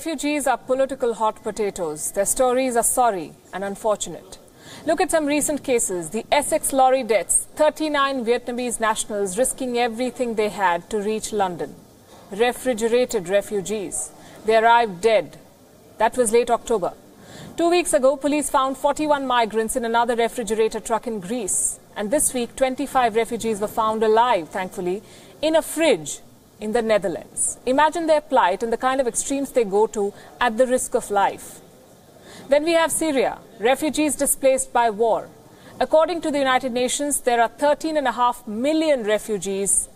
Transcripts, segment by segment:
Refugees are political hot potatoes. Their stories are sorry and unfortunate. Look at some recent cases. The Essex lorry deaths, 39 Vietnamese nationals risking everything they had to reach London. Refrigerated refugees. They arrived dead. That was late October. 2 weeks ago, police found 41 migrants in another refrigerator truck in Greece. And this week, 25 refugees were found alive, thankfully, in a fridge in the Netherlands. Imagine their plight and the kind of extremes they go to at the risk of life. Then we have Syria, refugees displaced by war. According to the United Nations, there are 13.5 million refugees,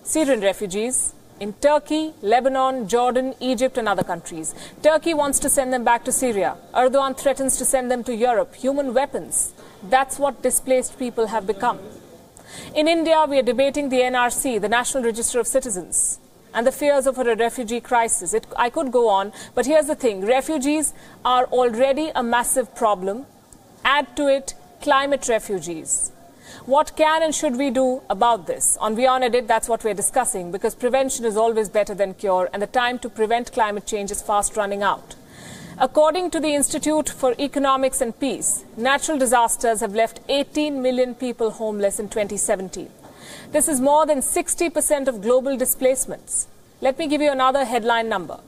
Syrian refugees, in Turkey, Lebanon, Jordan, Egypt and other countries. Turkey wants to send them back to Syria. Erdogan threatens to send them to Europe. Human weapons. That's what displaced people have become. In India, we are debating the NRC, the National Register of Citizens, and the fears of a refugee crisis. I could go on, but here's the thing. Refugees are already a massive problem. Add to it climate refugees. What can and should we do about this? On Wion Edit, that's what we're discussing, because prevention is always better than cure, and the time to prevent climate change is fast running out. According to the Institute for Economics and Peace, natural disasters have left 18 million people homeless in 2017. This is more than 60% of global displacements. Let me give you another headline number.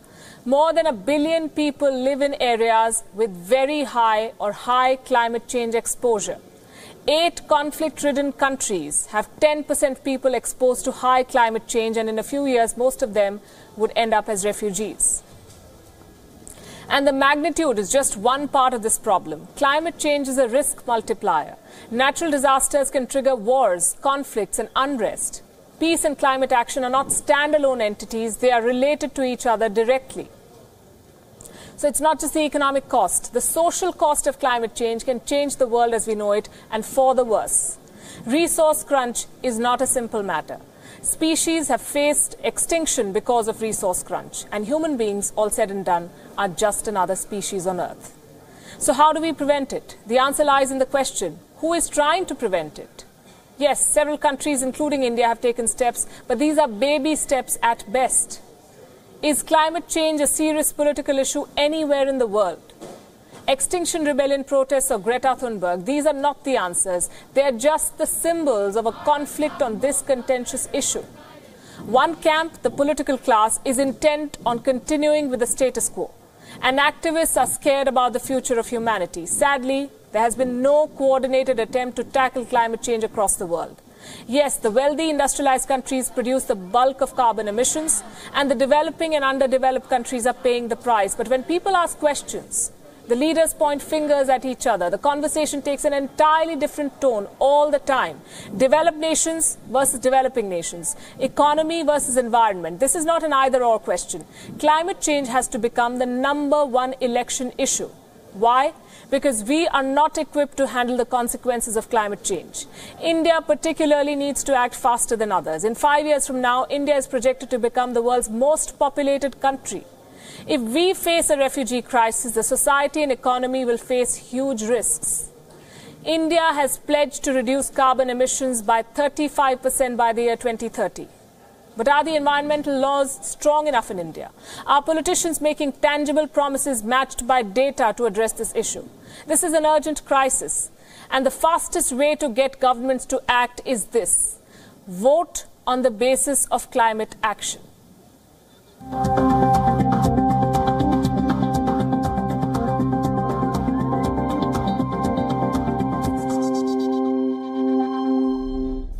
More than 1 billion people live in areas with very high or high climate change exposure. 8 conflict-ridden countries have 10% people exposed to high climate change, and in a few years, most of them would end up as refugees. And the magnitude is just one part of this problem. Climate change is a risk multiplier. Natural disasters can trigger wars, conflicts, and unrest. Peace and climate action are not standalone entities. They are related to each other directly. So it's not just the economic cost. The social cost of climate change can change the world as we know it, and for the worse. Resource crunch is not a simple matter. Species have faced extinction because of resource crunch, and human beings, all said and done, are just another species on Earth. So how do we prevent it? The answer lies in the question, who is trying to prevent it? Yes, several countries, including India, have taken steps, but these are baby steps at best. Is climate change a serious political issue anywhere in the world? Extinction Rebellion protests or Greta Thunberg, these are not the answers. They are just the symbols of a conflict on this contentious issue. One camp, the political class, is intent on continuing with the status quo. And activists are scared about the future of humanity. Sadly, there has been no coordinated attempt to tackle climate change across the world. Yes, the wealthy industrialized countries produce the bulk of carbon emissions, and the developing and underdeveloped countries are paying the price. But when people ask questions, the leaders point fingers at each other. The conversation takes an entirely different tone all the time. Developed nations versus developing nations. Economy versus environment. This is not an either-or question. Climate change has to become the #1 election issue. Why? Because we are not equipped to handle the consequences of climate change. India particularly needs to act faster than others. In 5 years from now, India is projected to become the world's most populated country. If we face a refugee crisis, the society and economy will face huge risks. India has pledged to reduce carbon emissions by 35% by the year 2030. But are the environmental laws strong enough in India? Are politicians making tangible promises matched by data to address this issue? This is an urgent crisis, and the fastest way to get governments to act is this: vote on the basis of climate action.